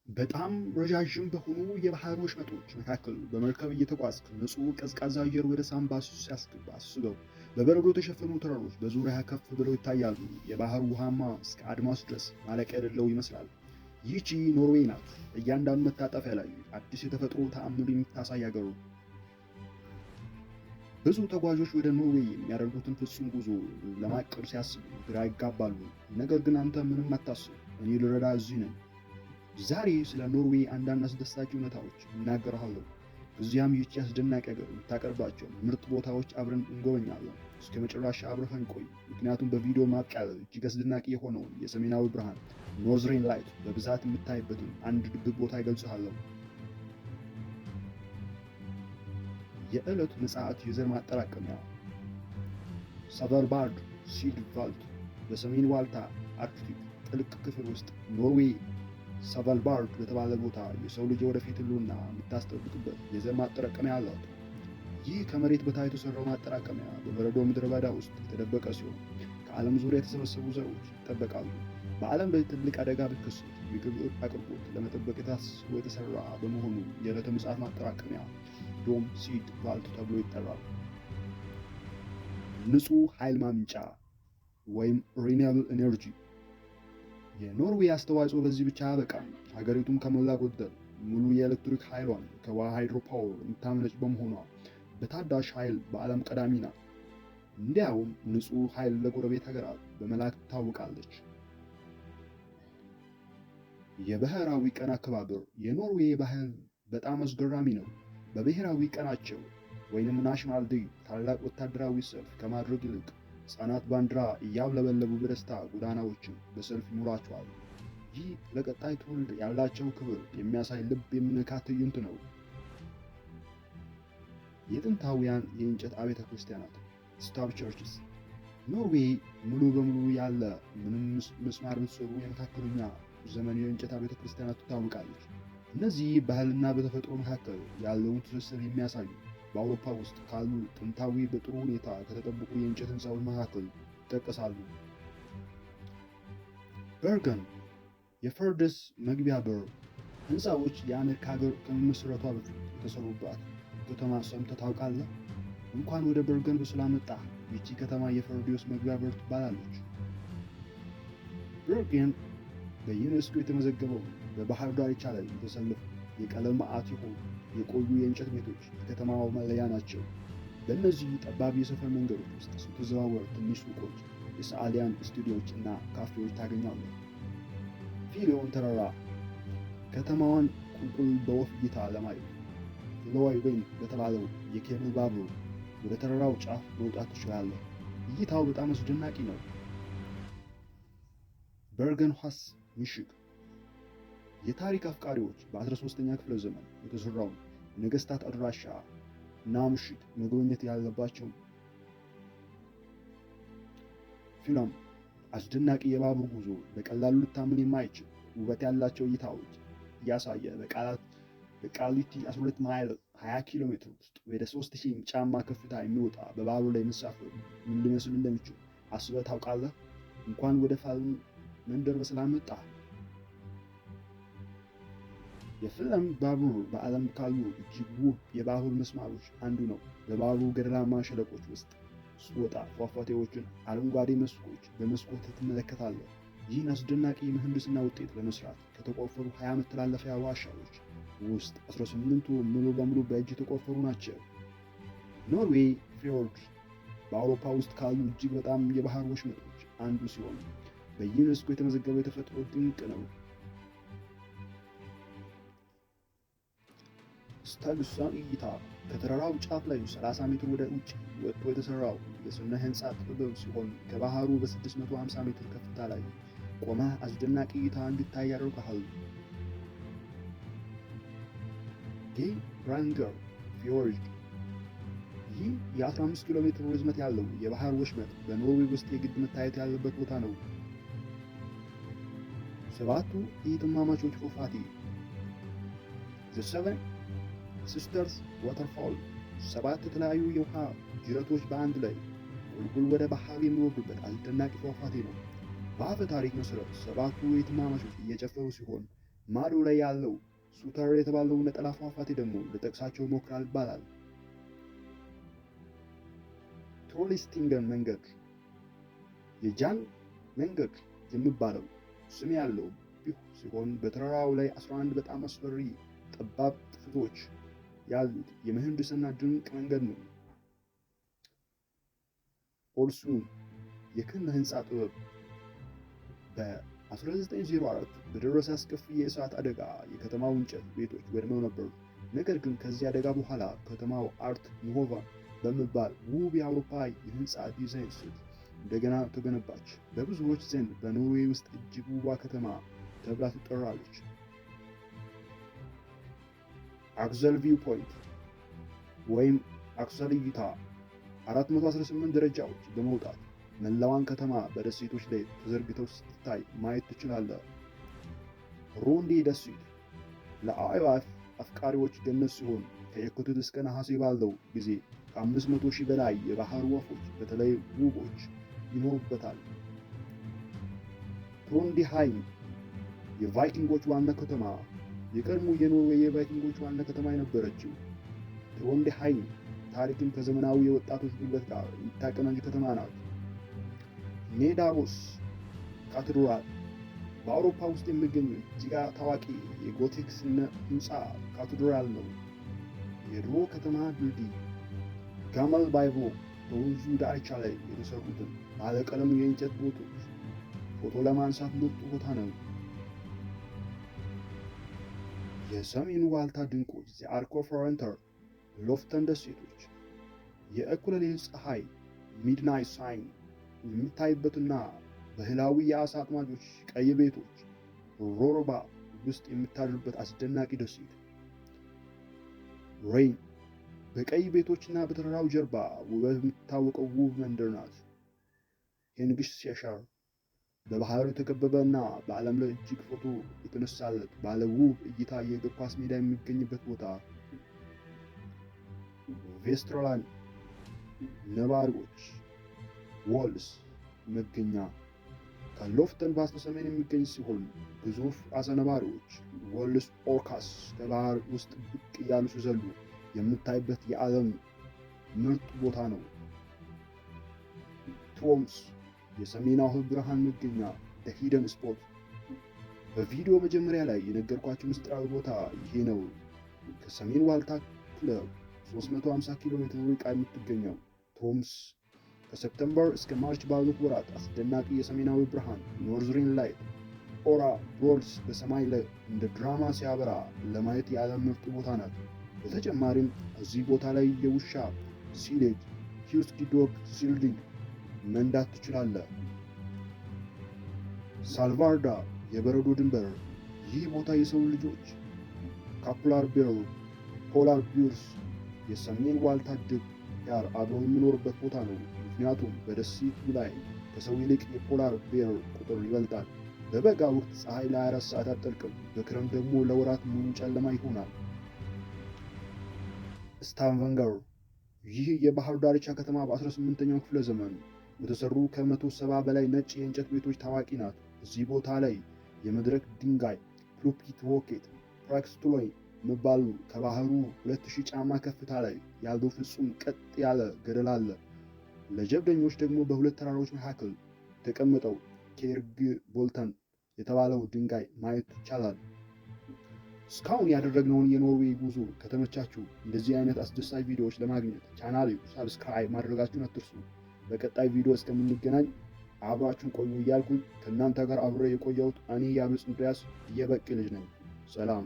በጣም ረዣዥም በሆኑ የባህር ወሽመጦች መካከል በመርከብ እየተጓዝክ ንጹህ ቀዝቃዛ አየር ወደ ሳንባ ሲያስገባ አስበው። በበረዶ የተሸፈኑ ተራሮች በዙሪያ ከፍ ብለው ይታያሉ። የባህር ውሃማ እስከ አድማስ ድረስ ማለቂያ የሌለው ይመስላል። ይህቺ ኖርዌይ ናት። እያንዳንዱ መታጠፊያ ላይ አዲስ የተፈጥሮ ተአምር የምታሳይ አገሩ። ብዙ ተጓዦች ወደ ኖርዌይ የሚያደርጉትን ፍጹም ጉዞ ለማቀድ ሲያስቡ ግራ ይጋባሉ። ነገር ግን አንተ ምንም አታስብ፣ እኔ ልረዳ እዚህ ነኝ። ዛሬ ስለ ኖርዌይ አንዳንድ አስደሳች እውነታዎች እናገርሃለሁ። እዚያም ይህቺ አስደናቂ ሀገር የምታቀርባቸው ምርጥ ቦታዎች አብረን እንጎበኛለን። እስከ መጨረሻ አብረኸኝ ቆይ፣ ምክንያቱም በቪዲዮ ማብቂያ ላይ እጅግ አስደናቂ የሆነውን የሰሜናዊ ብርሃን ኖርዝሬን ላይት በብዛት የምታይበትን አንድ ድብቅ ቦታ ይገልጽሃለሁ። የዕለቱ ምጽአት የዘር ማጠራቀሚያ ሰቨርባርድ ሲድ ቫልት በሰሜን ዋልታ አርክቲክ ጥልቅ ክፍል ውስጥ ኖርዌይ ሰቨልባርድ በተባለ ቦታ የሰው ልጅ ወደፊት ህልውና የምታስጠብቅበት የዘር ማጠራቀሚያ አላት። ይህ ከመሬት በታች የተሰራው ማጠራቀሚያ በበረዶ ምድረ በዳ ውስጥ የተደበቀ ሲሆን ከዓለም ዙሪያ የተሰበሰቡ ዘሮች ይጠበቃሉ። በዓለም ላይ ትልቅ አደጋ ቢከሰት የምግብ አቅርቦት ለመጠበቅ ታስቦ የተሰራ በመሆኑ የዕለተ ምጽአት ማጠራቀሚያ ዶም ሲድ ቫልት ተብሎ ይጠራል። ንጹህ ኃይል ማምንጫ ወይም ሪኒያብል ኤነርጂ። የኖርዌይ አስተዋጽኦ በዚህ ብቻ አያበቃም። ሀገሪቱም ከሞላ ጎደል ሙሉ የኤሌክትሪክ ኃይሏን ከውሃ ሃይድሮ ፓወር የምታመነጭ በመሆኗ በታዳሽ ኃይል በዓለም ቀዳሚ ናት። እንዲያውም ንጹህ ኃይል ለጎረቤት ሀገራት በመላክ ትታወቃለች። የብሔራዊ ቀን አከባበር። የኖርዌይ ባህል በጣም አስገራሚ ነው። በብሔራዊ ቀናቸው ወይንም ናሽናል ዴይ ታላቅ ወታደራዊ ሰልፍ ከማድረግ ይልቅ ሕፃናት ባንዲራ እያውለበለቡ በደስታ ጎዳናዎችን በሰልፍ ይኖራቸዋል። ይህ ለቀጣይ ትውልድ ያላቸው ክብር የሚያሳይ ልብ የሚነካ ትዕይንት ነው። የጥንታውያን የእንጨት አብያተ ክርስቲያናት ስታብ ቸርችስ። ኖርዌይ ሙሉ በሙሉ ያለ ምንም ምስማር ምትሰሩ የመካከለኛ ዘመን የእንጨት አብያተ ክርስቲያናት ትታወቃለች። እነዚህ ባህልና በተፈጥሮ መካከል ያለውን ትስስር የሚያሳዩ በአውሮፓ ውስጥ ካሉ ጥንታዊ በጥሩ ሁኔታ ከተጠበቁ የእንጨት ህንፃዎች መካከል ይጠቀሳሉ። በርገን የፈርደስ መግቢያ በር። ህንፃዎች የአሜሪካ ሀገር ከመመስረቷ በፊት የተሰሩባት ከተማ ሰምተህ ታውቃለህ? እንኳን ወደ በርገን በሰላም መጣህ። ይቺ ከተማ የፈርዶስ መግቢያ በር ትባላለች። በርገን በዩኔስኮ የተመዘገበው በባህር ዳርቻ ላይ የተሰለፉ የቀለም መዓት የሆኑ የቆዩ የእንጨት ቤቶች የከተማዋ መለያ ናቸው። በእነዚህ ጠባብ የሰፈር መንገዶች ውስጥ ስትዘዋወር ትንሽ ሱቆች፣ የሰዓሊያን ስቱዲዮዎች እና ካፌዎች ታገኛለህ። ፊሊዮን ተራራ ከተማዋን ቁልቁል በወፍ እይታ ለማየት ፍሎይቬን በተባለው የኬብል ባቡር ወደ ተራራው ጫፍ መውጣት ትችላለህ። እይታው በጣም አስደናቂ ነው። በርገን ኋስ ምሽግ የታሪክ አፍቃሪዎች በ13ኛ ክፍለ ዘመን የተሰራውን የነገስታት አድራሻ እና ምሽግ መጎብኘት ያለባቸው ፊልም። አስደናቂ የባቡር ጉዞ በቀላሉ ልታምን የማይችል ውበት ያላቸው እይታዎች እያሳየ በቃሊቲ 12 ማይል 20 ኪሎ ሜትር ውስጥ ወደ 3000 ጫማ ከፍታ የሚወጣ በባቡር ላይ መሳፈር ምን ሊመስል እንደሚችል አስበህ ታውቃለህ? እንኳን ወደ ፋልም መንደር በሰላም መጣህ። የፊንላንድ ባቡር በዓለም ካሉ እጅግ ውብ የባቡር መስመሮች አንዱ ነው። በባቡር ገደላማ ሸለቆች ውስጥ ስትወጣ ፏፏቴዎችን፣ አረንጓዴ መስኮች በመስኮት ትመለከታለህ። ይህን አስደናቂ የምህንድስና ውጤት ለመስራት ከተቆፈሩ 20 መተላለፊያ ዋሻዎች ውስጥ 18ቱ ሙሉ በሙሉ በእጅ የተቆፈሩ ናቸው። ኖርዌይ ፊዮርድ በአውሮፓ ውስጥ ካሉ እጅግ በጣም የባህር ወሽመጦች አንዱ ሲሆን በዩኔስኮ የተመዘገበ የተፈጥሮ ድንቅ ነው። ስታግሳን እይታ ከተራራው ጫፍ ላይ 30 ሜትር ወደ ውጭ ወጥቶ የተሰራው የስነ ህንፃ ጥበብ ሲሆን ከባህሩ በ650 ሜትር ከፍታ ላይ ቆመህ አስደናቂ እይታ እንድታይ ያደርግሃል። ጌራንገር ፊዮርድ ይህ የ15 ኪሎ ሜትር ርዝመት ያለው የባህር ወሽመጥ በኖርዌይ ውስጥ የግድ መታየት ያለበት ቦታ ነው። ሰባቱ የእህትማማቾች ፏፏቴ ዘ ሰቨን ሲስተርስ ዋተርፋል። 7 የተለያዩ የውሃ ጅረቶች በአንድ ላይ ቁልቁል ወደ ባህር የሚወርዱበት አስደናቂ ፏፏቴ ነው። በአፈ ታሪክ መሠረት 7ቱ እህትማማቾች እየጨፈሩ ሲሆን ማዶ ላይ ያለው ሱተር የተባለው ነጠላ ፏፏቴ ደግሞ ልጠቅሳቸው ሞክራል ይባላል። ትሮሊስቲንገን መንገድ የጃን መንገድ የሚባለው ስም ያለው ሲሆን በተራራው ላይ 11 በጣም አስፈሪ ጠባብ ጥፍቶች ያሉት የምህንድስና ድንቅ መንገድ ነው። ኦልሱን የኪነ ህንፃ ጥበብ በ1904 በደረሰ አስከፊ የእሳት አደጋ የከተማው እንጨት ቤቶች ወድመው ነበሩ። ነገር ግን ከዚህ አደጋ በኋላ ከተማው አርት ኖቫ በመባል ውብ የአውሮፓ የህንፃ ዲዛይን ስልት እንደገና ተገነባች። በብዙዎች ዘንድ በኖርዌይ ውስጥ እጅግ ውቧ ከተማ ተብላ ትጠራለች። አክሰል ቪው ፖይንት ወይም አክሰል እይታ 418 ደረጃዎች በመውጣት መላዋን ከተማ በደሴቶች ላይ ተዘርግተው ስትታይ ማየት ትችላለህ። ሮንዴ ደሴት ለአዕዋፍ አፍቃሪዎች ገነት ሲሆን ከየካቲት እስከ ነሐሴ ባለው ጊዜ ከ500 ሺህ በላይ የባህር ወፎች በተለይ ውቦች ይኖሩበታል። ትሮንዲሃይም የቫይኪንጎች ዋና ከተማ የቀድሞ የኖርዌይ የቫይኪንጎች ዋና ከተማ የነበረችው ትሮንዲሃይም ታሪክን ከዘመናዊ የወጣቶች ጉልበት ጋር የምታቀናጅ ከተማ ናት። ኒዳሮስ ካቴድራል በአውሮፓ ውስጥ የሚገኝ እጅግ ታዋቂ የጎቲክ ህንፃ ካቴድራል ነው። የድሮ ከተማ ድልድይ ጋመል ባይቮ በወንዙ ዳርቻ ላይ የተሰሩትን ባለቀለም የእንጨት ቦቶች ፎቶ ለማንሳት ምርጡ ቦታ ነው። የሰሜኑ ዋልታ ድንቆች ዘአርክ ኦፍ ዊንተር ሎፍተን ደሴቶች የእኩለ ሌሊት ፀሐይ ሚድናይት ሳይን የሚታይበትና ባህላዊ የአሳ አጥማጆች ቀይ ቤቶች ሮሮባ ውስጥ የምታድርበት አስደናቂ ደሴት። ሬይን በቀይ ቤቶችና በተራራው ጀርባ ውበት የምትታወቀው ውብ መንደር ናት። ሄንግስሼር በባህር የተከበበ እና በዓለም ላይ እጅግ ፎቶ የተነሳለት ባለ ውብ እይታ የእግር ኳስ ሜዳ የሚገኝበት ቦታ። ቬስትራላንድ ነባሪዎች ወልስ መገኛ ከሎፍተን በስተሰሜን የሚገኝ ሲሆን ግዙፍ አሳ ነባሪዎች ወልስ ኦርካስ ከባህር ውስጥ ብቅ እያሉ ሲዘሉ የምታይበት የዓለም ምርጥ ቦታ ነው። ትሮምስ የሰሜናዊ ብርሃን መገኛ ሂደን ስፖት በቪዲዮ መጀመሪያ ላይ የነገርኳችሁ ምስጢራዊ ቦታ ይሄ ነው። ከሰሜን ዋልታ ክለብ 350 ኪሎ ሜትር ርቃ የምትገኘው ትሮምስ ከሰፕተምበር እስከ ማርች ባሉት ወራት አስደናቂ የሰሜናዊ ብርሃን ኖርዘርን ላይት ኦራ ብሮድስ በሰማይ ላይ እንደ ድራማ ሲያበራ ለማየት የዓለም ምርጥ ቦታ ናት። በተጨማሪም እዚህ ቦታ ላይ የውሻ ሲሌጅ ሂውስኪ ዶግ ሲልዲንግ መንዳት ትችላለህ። ሳልቫርዳ የበረዶ ድንበር ይህ ቦታ የሰው ልጆች ካፑላር ቤር ፖላር ቢርስ የሰሜን ዋልታ ድብ ጋር አብረው የሚኖርበት ቦታ ነው። ምክንያቱም በደሴቱ ላይ ከሰው ይልቅ የፖላር ቤር ቁጥር ይበልጣል። በበጋ ወቅት ፀሐይ ለ24 ሰዓት አትጠልቅም፣ በክረምት ደግሞ ለወራት ሙሉ ጨለማ ይሆናል። ስታቫንገር ይህ የባህር ዳርቻ ከተማ በ18ኛው ክፍለ ዘመን በተሰሩ ከ170 በላይ ነጭ የእንጨት ቤቶች ታዋቂ ናት። እዚህ ቦታ ላይ የመድረክ ድንጋይ ፕሉፒት ሮኬት ፕራክስቱሎይ የሚባሉ ከባህሩ 2000 ጫማ ከፍታ ላይ ያለው ፍጹም ቀጥ ያለ ገደል አለ። ለጀብደኞች ደግሞ በሁለት ተራሮች መካከል ተቀምጠው ኬርግ ቦልተን የተባለው ድንጋይ ማየት ይቻላል። እስካሁን ያደረግነውን የኖርዌይ ጉዞ ከተመቻችሁ እንደዚህ አይነት አስደሳች ቪዲዮዎች ለማግኘት ቻናሌን ሰብስክራይብ ማድረጋችሁን አትርሱ። በቀጣይ ቪዲዮ እስከምንገናኝ አብራችሁን ቆዩ እያልኩኝ ከእናንተ ጋር አብሬ የቆየሁት እኔ የአብጽ እንድሪያስ የበቂ ልጅ ነኝ። ሰላም።